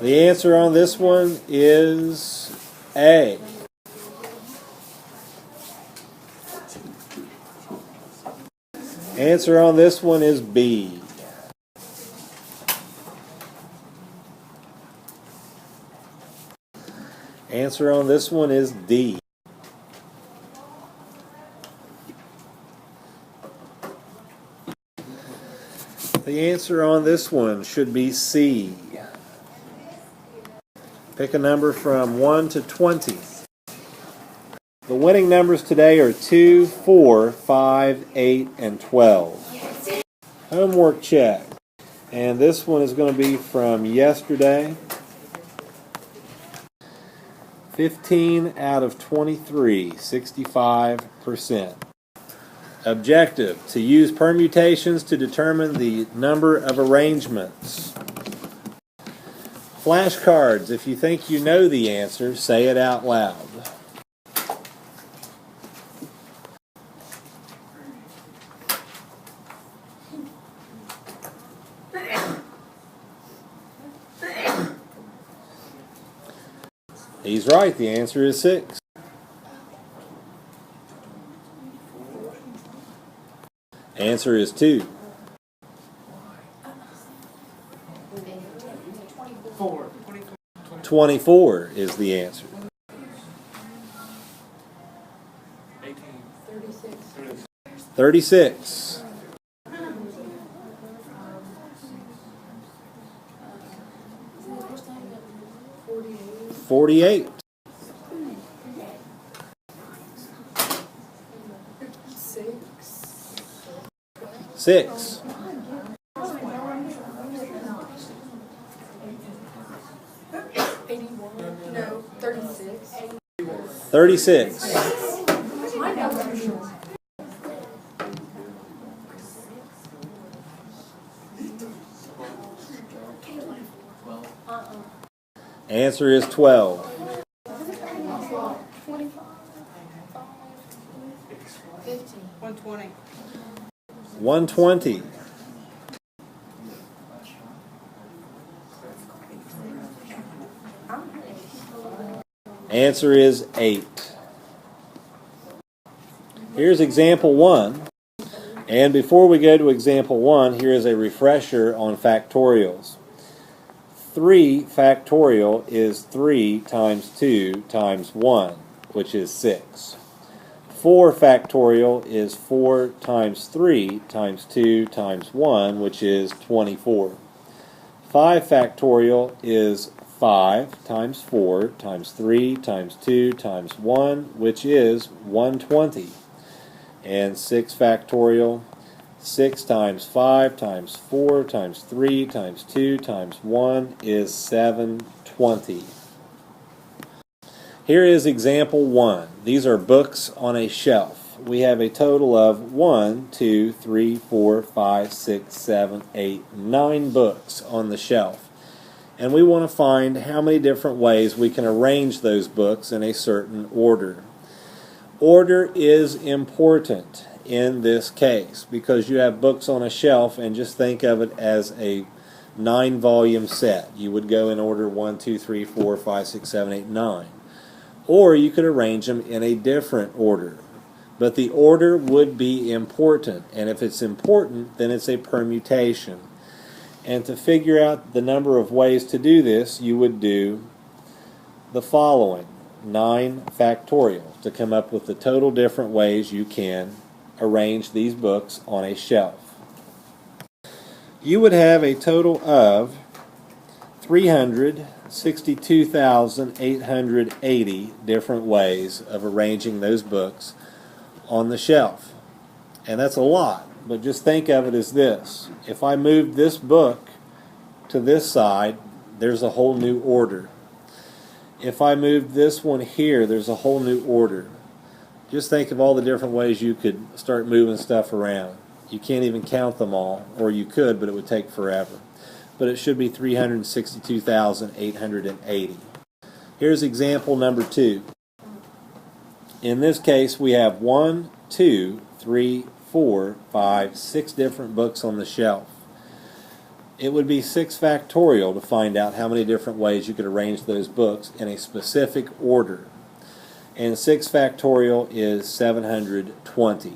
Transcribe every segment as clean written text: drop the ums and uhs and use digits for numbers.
The answer on this one is A. Answer on this one is B. Answer on this one is D. The answer on this one should be C. Pick a number from 1 to 20. The winning numbers today are 2, 4, 5, 8, and 12. Homework check. And this one is going to be from yesterday. 15 out of 23, 65%. Objective, to use permutations to determine the number of arrangements. Flashcards, if you think you know the answer, say it out loud. He's right, the answer is 6. Answer is 2. 24 is the answer. 36. 48. 6. 36. Answer is 12. 120. Answer is 8. Here's example 1. And before we go to example 1, here is a refresher on factorials. 3 factorial is 3 times 2 times 1, which is 6. 4 factorial is 4 times 3 times 2 times 1, which is 24. 5 factorial is 5 times 4 times 3 times 2 times 1, which is 120. And 6 factorial, 6 times 5 times 4 times 3 times 2 times 1 is 720. Here is example 1. These are books on a shelf. We have a total of 1, 2, 3, 4, 5, 6, 7, 8, 9 books on the shelf. And we want to find how many different ways we can arrange those books in a certain order. Order is important in this case because you have books on a shelf, and just think of it as a 9-volume set. You would go in order 1, 2, 3, 4, 5, 6, 7, 8, 9. Or you could arrange them in a different order. But the order would be important, and if it's important, then it's a permutation. And to figure out the number of ways to do this, you would do the following: 9 factorial to come up with the total different ways you can arrange these books on a shelf. You would have a total of 362,880 different ways of arranging those books on the shelf. And that's a lot, but just think of it as this. If I moved this book to this side, there's a whole new order. If I moved this one here, there's a whole new order. Just think of all the different ways you could start moving stuff around. You can't even count them all, or you could, but it would take forever. But it should be 362,880. Here's example number 2. In this case, we have 1, 2, 3, 4, 5, 6 different books on the shelf. It would be 6 factorial to find out how many different ways you could arrange those books in a specific order. And 6 factorial is 720.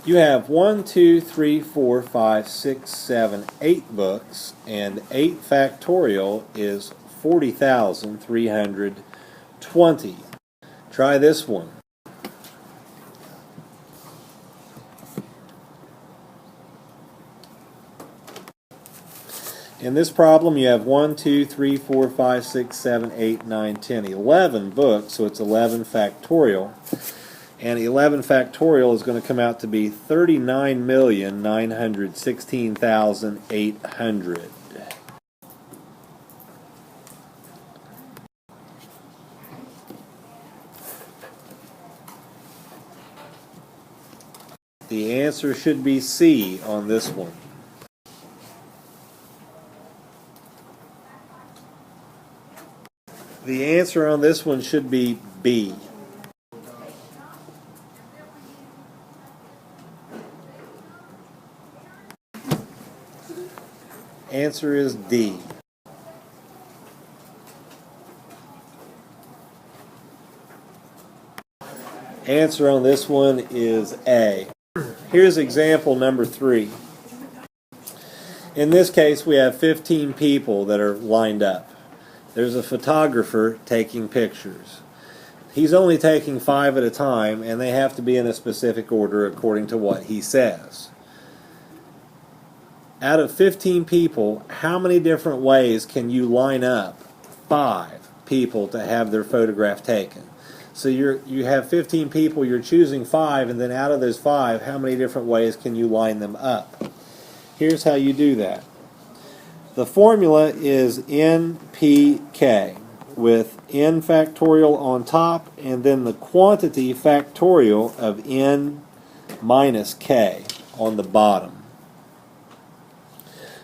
You have 1, 2, 3, 4, 5, 6, 7, 8 books, and 8 factorial is 40,320. Try this one. In this problem, you have 1, 2, 3, 4, 5, 6, 7, 8, 9, 10, 11 books, so it's 11 factorial. And 11 factorial is going to come out to be 39,916,800. The answer should be C on this one. The answer on this one should be B. Answer is D. Answer on this one is A. Here's example number 3. In this case, we have 15 people that are lined up. There's a photographer taking pictures. He's only taking 5 at a time, and they have to be in a specific order according to what he says. Out of 15 people, how many different ways can you line up 5 people to have their photograph taken? So you have 15 people, you're choosing 5, and then out of those 5, how many different ways can you line them up? Here's how you do that. The formula is NPK, with n factorial on top, and then the quantity factorial of n minus k on the bottom.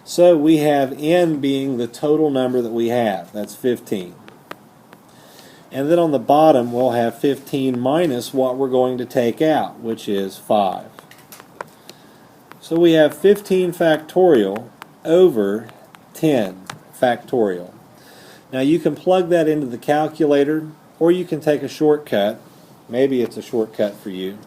So we have n being the total number that we have. That's 15. And then on the bottom we'll have 15 minus what we're going to take out, which is 5. So we have 15 factorial over 10 factorial. Now you can plug that into the calculator, or you can take a shortcut. Maybe it's a shortcut for you.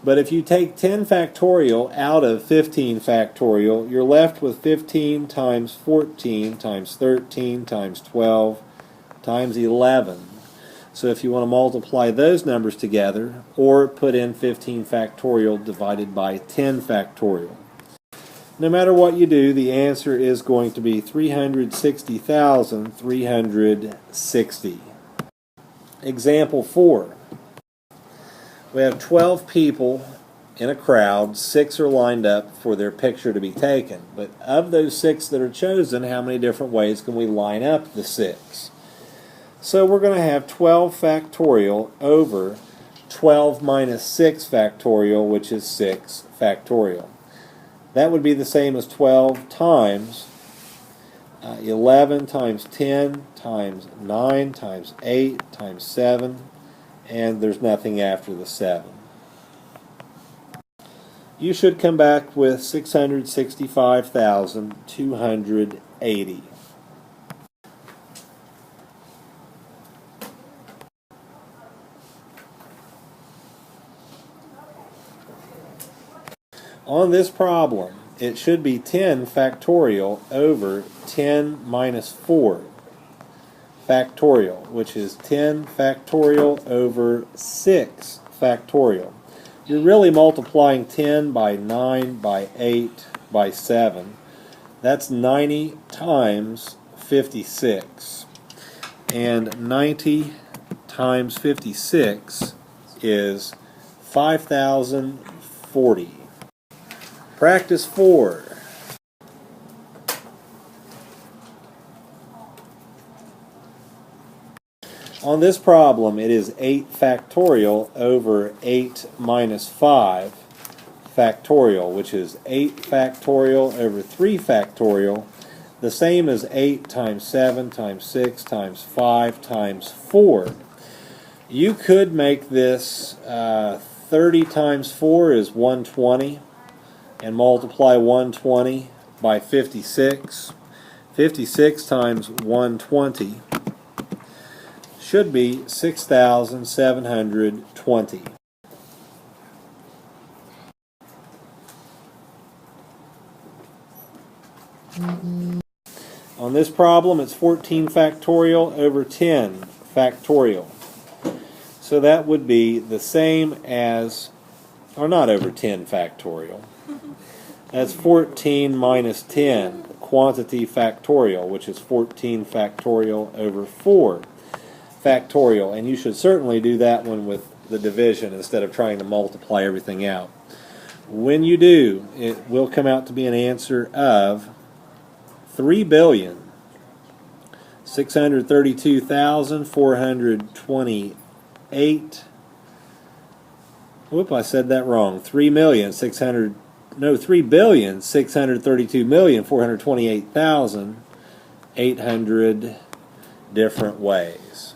But if you take 10 factorial out of 15 factorial, you're left with 15 times 14 times 13 times 12 times 11. So if you want to multiply those numbers together, or put in 15 factorial divided by 10 factorial. No matter what you do, the answer is going to be 360,360. Example 4. We have 12 people in a crowd. 6 are lined up for their picture to be taken. But of those 6 that are chosen, how many different ways can we line up the 6? So we're going to have 12 factorial over 12 minus 6 factorial, which is 6 factorial. That would be the same as 12 times 11 times 10 times 9 times 8 times 7, and there's nothing after the 7. You should come back with 665,280. On this problem, it should be 10 factorial over 10 minus 4 factorial, which is 10 factorial over 6 factorial. You're really multiplying 10 by 9 by 8 by 7. That's 90 times 56. And 90 times 56 is 5,040. Practice 4. On this problem, it is 8 factorial over 8 minus 5 factorial, which is 8 factorial over 3 factorial, the same as 8 times 7 times 6 times 5 times 4. You could make this 30 times 4 is 120, and multiply 120 by 56. 56 times 120 should be 6,720. On this problem, it's 14 factorial over 10 factorial. So that would be the same as, or not over 10 factorial. That's 14 minus 10, quantity factorial, which is 14 factorial over 4 factorial. And you should certainly do that one with the division instead of trying to multiply everything out. When you do, it will come out to be an answer of 3,632,428. Whoop, I said that wrong. 3,632,428,800 different ways.